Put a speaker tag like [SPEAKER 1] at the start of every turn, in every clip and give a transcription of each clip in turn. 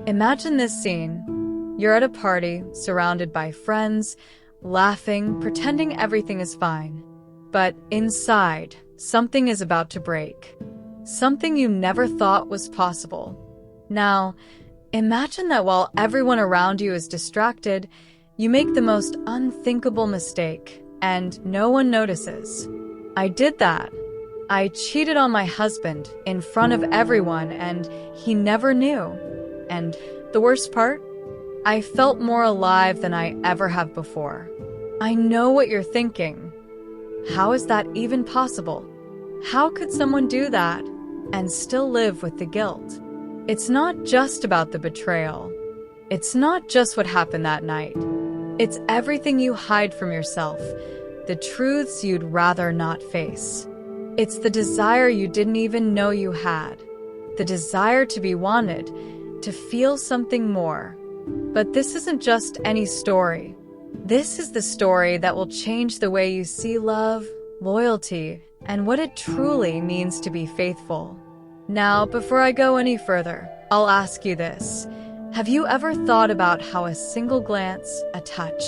[SPEAKER 1] Imagine this scene. You're at a party, surrounded by friends, laughing, pretending everything is fine. But inside, something is about to break. Something you never thought was possible. Now, imagine that while everyone around you is distracted, you make the most unthinkable mistake, and no one notices. I did that. I cheated on my husband in front of everyone, and he never knew. And the worst part? I felt more alive than I ever have before. I know what you're thinking. How is that even possible? How could someone do that and still live with the guilt? It's not just about the betrayal. It's not just what happened that night. It's everything you hide from yourself, the truths you'd rather not face. It's the desire you didn't even know you had, the desire to be wanted, to feel something more. But this isn't just any story. This is the story that will change the way you see love, loyalty, and what it truly means to be faithful. Now, before I go any further, I'll ask you this. Have you ever thought about how a single glance, a touch,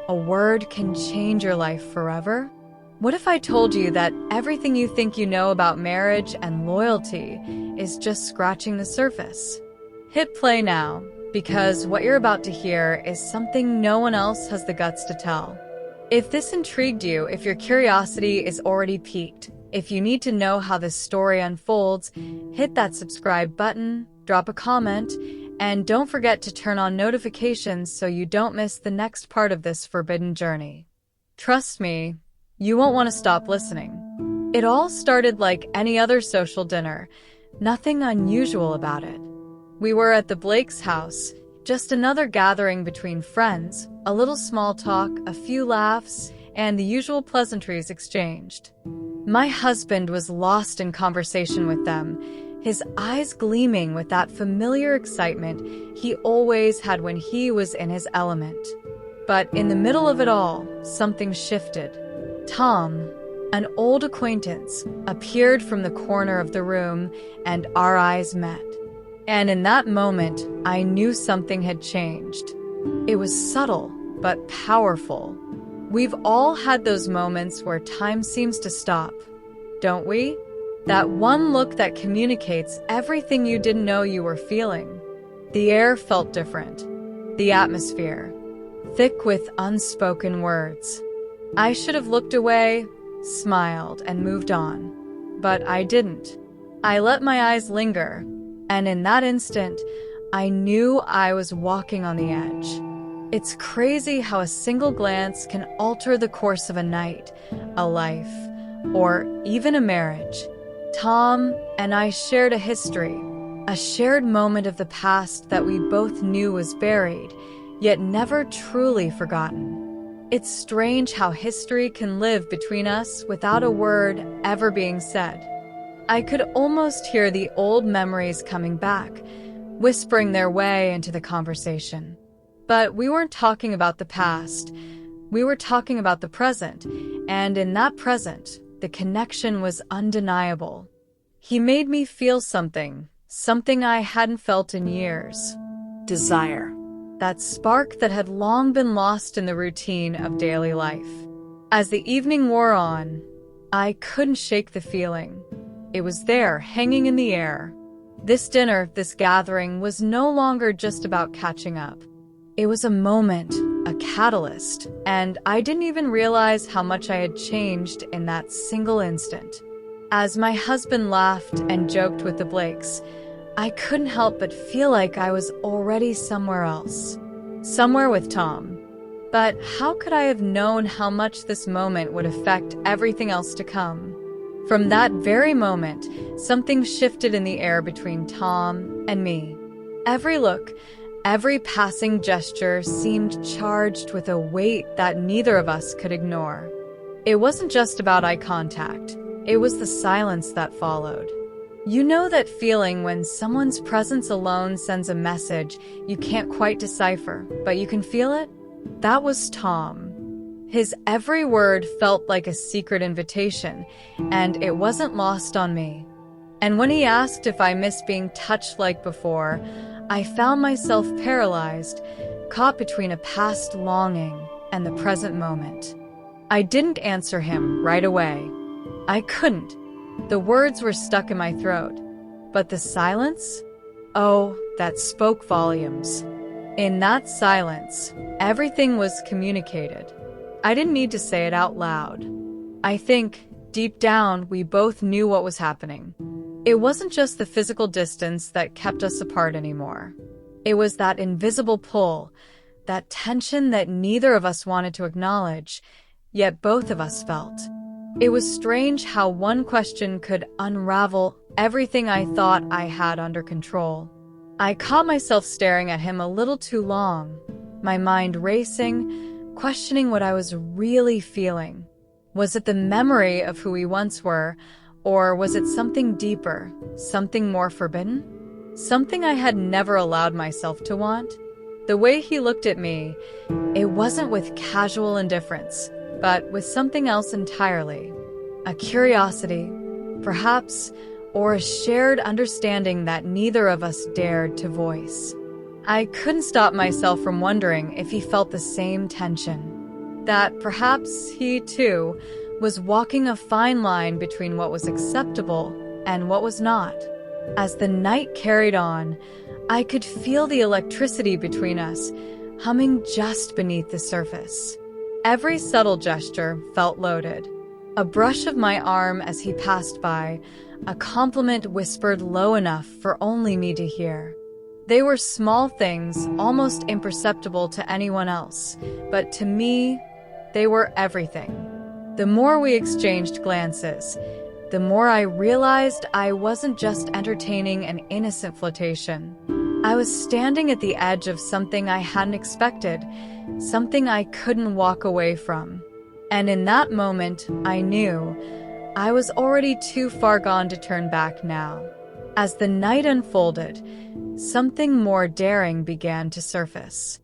[SPEAKER 1] a word can change your life forever? What if I told you that everything you think you know about marriage and loyalty is just scratching the surface? Hit play now, because what you're about to hear is something no one else has the guts to tell. If this intrigued you, if your curiosity is already piqued, if you need to know how this story unfolds, hit that subscribe button, drop a comment, and don't forget to turn on notifications so you don't miss the next part of this forbidden journey. Trust me, you won't want to stop listening. It all started like any other social dinner, nothing unusual about it. We were at the Blake's house, just another gathering between friends, a little small talk, a few laughs, and the usual pleasantries exchanged. My husband was lost in conversation with them, his eyes gleaming with that familiar excitement he always had when he was in his element. But in the middle of it all, something shifted. Tom, an old acquaintance, appeared from the corner of the room, and our eyes met. And in that moment, I knew something had changed. It was subtle, but powerful. We've all had those moments where time seems to stop, don't we? That one look that communicates everything you didn't know you were feeling. The air felt different. The atmosphere, thick with unspoken words. I should have looked away, smiled, and moved on. But I didn't. I let my eyes linger, and in that instant, I knew I was walking on the edge. It's crazy how a single glance can alter the course of a night, a life, or even a marriage. Tom and I shared a history, a shared moment of the past that we both knew was buried, yet never truly forgotten. It's strange how history can live between us without a word ever being said. I could almost hear the old memories coming back, whispering their way into the conversation. But we weren't talking about the past. We were talking about the present, and in that present, the connection was undeniable. He made me feel something I hadn't felt in years. Desire. That spark that had long been lost in the routine of daily life. As the evening wore on, I couldn't shake the feeling. It was there, hanging in the air. This dinner, this gathering, was no longer just about catching up. It was a moment, a catalyst, and I didn't even realize how much I had changed in that single instant. As my husband laughed and joked with the Blakes, I couldn't help but feel like I was already somewhere else. Somewhere with Tom. But how could I have known how much this moment would affect everything else to come? From that very moment, something shifted in the air between Tom and me. Every look, every passing gesture seemed charged with a weight that neither of us could ignore. It wasn't just about eye contact. It was the silence that followed. You know that feeling when someone's presence alone sends a message you can't quite decipher, but you can feel it? That was Tom. His every word felt like a secret invitation, and it wasn't lost on me. And when he asked if I missed being touched like before, I found myself paralyzed, caught between a past longing and the present moment. I didn't answer him right away. I couldn't. The words were stuck in my throat. But the silence? Oh, that spoke volumes. In that silence, everything was communicated. I didn't need to say it out loud. I think, deep down, we both knew what was happening. It wasn't just the physical distance that kept us apart anymore. It was that invisible pull, that tension that neither of us wanted to acknowledge, yet both of us felt. It was strange how one question could unravel everything I thought I had under control. I caught myself staring at him a little too long, my mind racing, questioning what I was really feeling. Was it the memory of who we once were, or was it something deeper, something more forbidden? Something I had never allowed myself to want? The way he looked at me, it wasn't with casual indifference, but with something else entirely. A curiosity, perhaps, or a shared understanding that neither of us dared to voice. I couldn't stop myself from wondering if he felt the same tension. That perhaps he, too, was walking a fine line between what was acceptable and what was not. As the night carried on, I could feel the electricity between us, humming just beneath the surface. Every subtle gesture felt loaded. A brush of my arm as he passed by, a compliment whispered low enough for only me to hear. They were small things, almost imperceptible to anyone else, but to me, they were everything. The more we exchanged glances, the more I realized I wasn't just entertaining an innocent flirtation. I was standing at the edge of something I hadn't expected, something I couldn't walk away from. And in that moment, I knew I was already too far gone to turn back now. As the night unfolded, something more daring began to surface.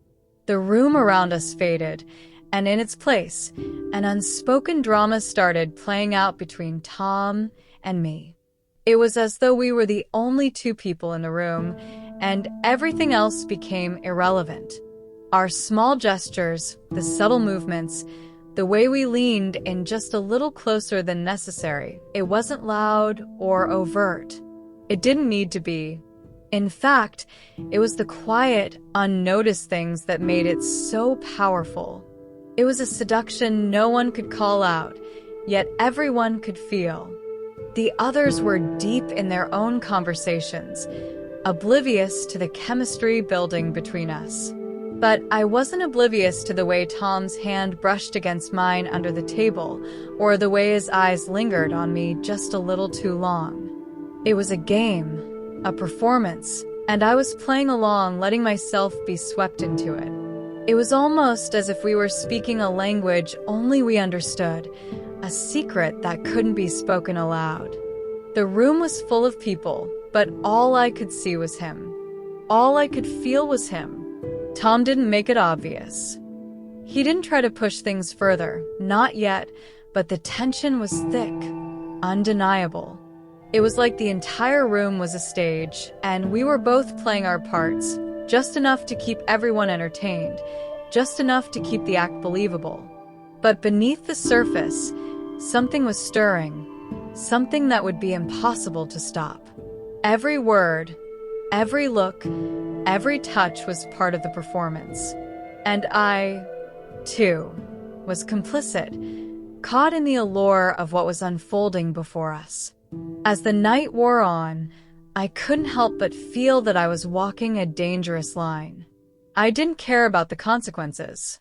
[SPEAKER 1] The room around us faded, and in its place, an unspoken drama started playing out between Tom and me. It was as though we were the only two people in the room, and everything else became irrelevant. Our small gestures, the subtle movements, the way we leaned in just a little closer than necessary, it wasn't loud or overt. It didn't need to be. In fact, it was the quiet, unnoticed things that made it so powerful. It was a seduction no one could call out, yet everyone could feel. The others were deep in their own conversations, oblivious to the chemistry building between us. But I wasn't oblivious to the way Tom's hand brushed against mine under the table, or the way his eyes lingered on me just a little too long. It was a game, a performance, and I was playing along, letting myself be swept into it. It was almost as if we were speaking a language only we understood, a secret that couldn't be spoken aloud. The room was full of people, but all I could see was him. All I could feel was him. Tom didn't make it obvious. He didn't try to push things further, not yet, but the tension was thick, undeniable. It was like the entire room was a stage, and we were both playing our parts, just enough to keep everyone entertained, just enough to keep the act believable. But beneath the surface, something was stirring, something that would be impossible to stop. Every word, every look, every touch was part of the performance. And I, too, was complicit, caught in the allure of what was unfolding before us. As the night wore on, I couldn't help but feel that I was walking a dangerous line. I didn't care about the consequences.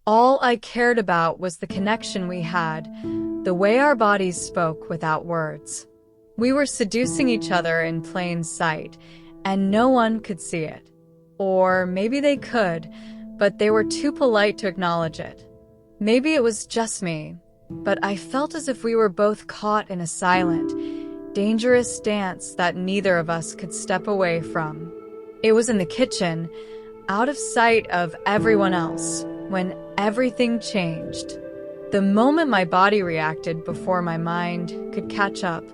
[SPEAKER 1] All I cared about was the connection we had, the way our bodies spoke without words. We were seducing each other in plain sight, and no one could see it. Or maybe they could, but they were too polite to acknowledge it. Maybe it was just me, but I felt as if we were both caught in a silent, dangerous dance that neither of us could step away from. It was in the kitchen, out of sight of everyone else, when everything changed. The moment my body reacted before my mind could catch up.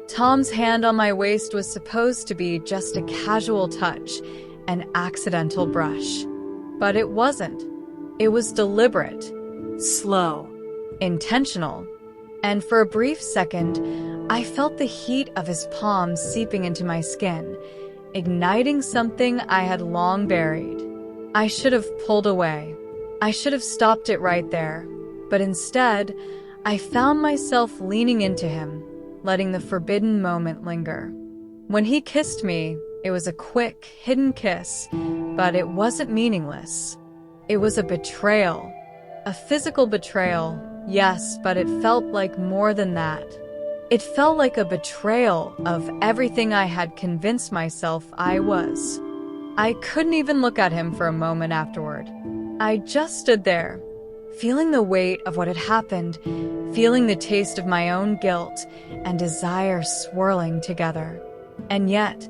[SPEAKER 1] Tom's hand on my waist was supposed to be just a casual touch, an accidental brush. But it wasn't. It was deliberate, slow, intentional. And for a brief second, I felt the heat of his palms seeping into my skin, igniting something I had long buried. I should have pulled away. I should have stopped it right there. But instead, I found myself leaning into him, letting the forbidden moment linger. When he kissed me, it was a quick, hidden kiss, but it wasn't meaningless. It was a betrayal. A physical betrayal, yes, but it felt like more than that. It felt like a betrayal of everything I had convinced myself I was. I couldn't even look at him for a moment afterward. I just stood there, feeling the weight of what had happened, feeling the taste of my own guilt and desire swirling together. And yet,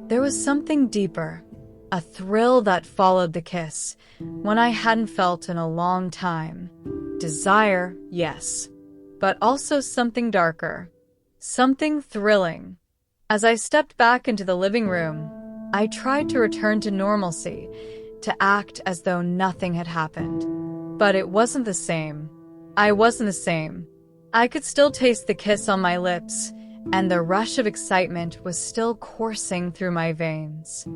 [SPEAKER 1] there was something deeper, a thrill that followed the kiss, one I hadn't felt in a long time. Desire, yes, but also something darker, something thrilling. As I stepped back into the living room, I tried to return to normalcy, to act as though nothing had happened. But it wasn't the same. I wasn't the same. I could still taste the kiss on my lips, and the rush of excitement was still coursing through my veins.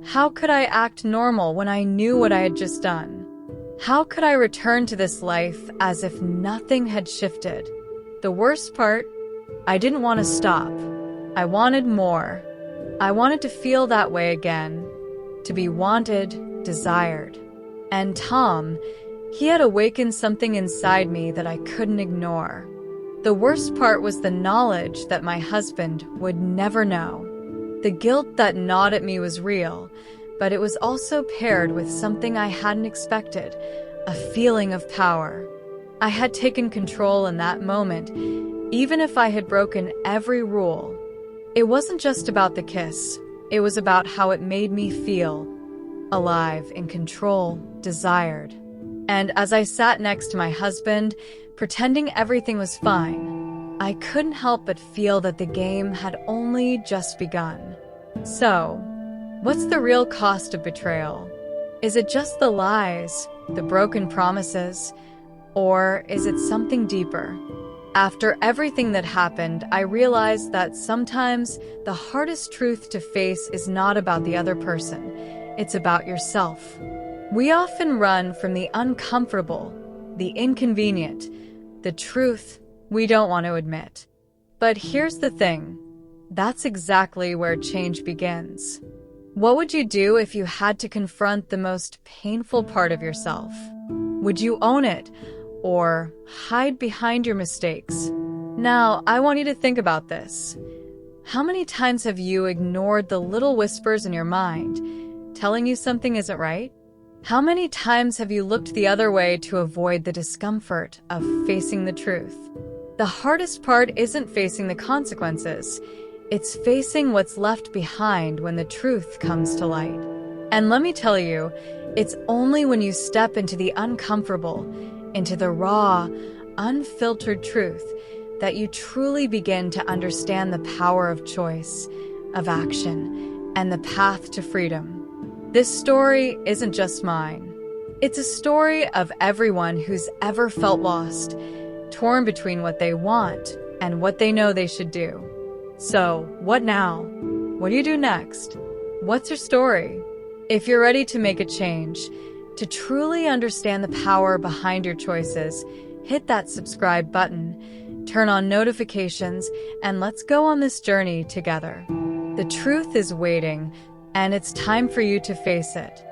[SPEAKER 1] How could I act normal when I knew what I had just done? How could I return to this life as if nothing had shifted? The worst part, I didn't want to stop. I wanted more. I wanted to feel that way again, to be wanted, desired. And Tom, he had awakened something inside me that I couldn't ignore. The worst part was the knowledge that my husband would never know. The guilt that gnawed at me was real, but it was also paired with something I hadn't expected, a feeling of power. I had taken control in that moment, even if I had broken every rule. It wasn't just about the kiss, it was about how it made me feel. Alive, in control, desired. And as I sat next to my husband, pretending everything was fine, I couldn't help but feel that the game had only just begun. So, what's the real cost of betrayal? Is it just the lies, the broken promises, or is it something deeper? After everything that happened, I realized that sometimes the hardest truth to face is not about the other person, it's about yourself. We often run from the uncomfortable, the inconvenient, the truth we don't want to admit. But here's the thing, that's exactly where change begins. What would you do if you had to confront the most painful part of yourself? Would you own it or hide behind your mistakes? Now, I want you to think about this. How many times have you ignored the little whispers in your mind, telling you something isn't right? How many times have you looked the other way to avoid the discomfort of facing the truth? The hardest part isn't facing the consequences. It's facing what's left behind when the truth comes to light. And let me tell you, it's only when you step into the uncomfortable, into the raw, unfiltered truth, that you truly begin to understand the power of choice, of action, and the path to freedom. This story isn't just mine. It's a story of everyone who's ever felt lost, torn between what they want and what they know they should do. So, what now? What do you do next? What's your story? If you're ready to make a change, to truly understand the power behind your choices, hit that subscribe button, turn on notifications, and let's go on this journey together. The truth is waiting, and it's time for you to face it.